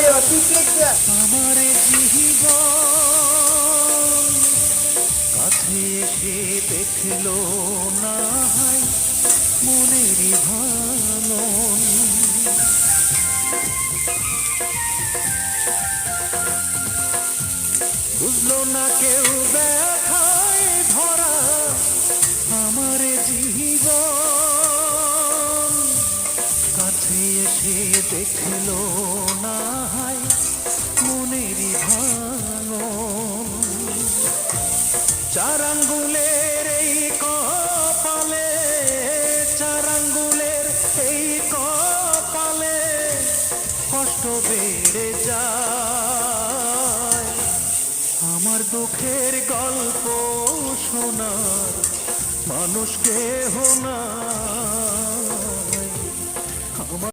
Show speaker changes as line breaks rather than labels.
আমার জীবন কাছে এসে দেখলো না হয় মনেরই ভাঙন। বুঝলো না কেউ ব্যথায় ভরা আমার জীবন কাছে এসে দেখলো না হয় মনেরই ভাঙন। চার আঙ্গুলের এই কপালে, চার আঙ্গুলের এই কপালে কষ্ট বেড়ে যায়। আমার দুঃখের গল্প শোনার মানুষ কেহ না।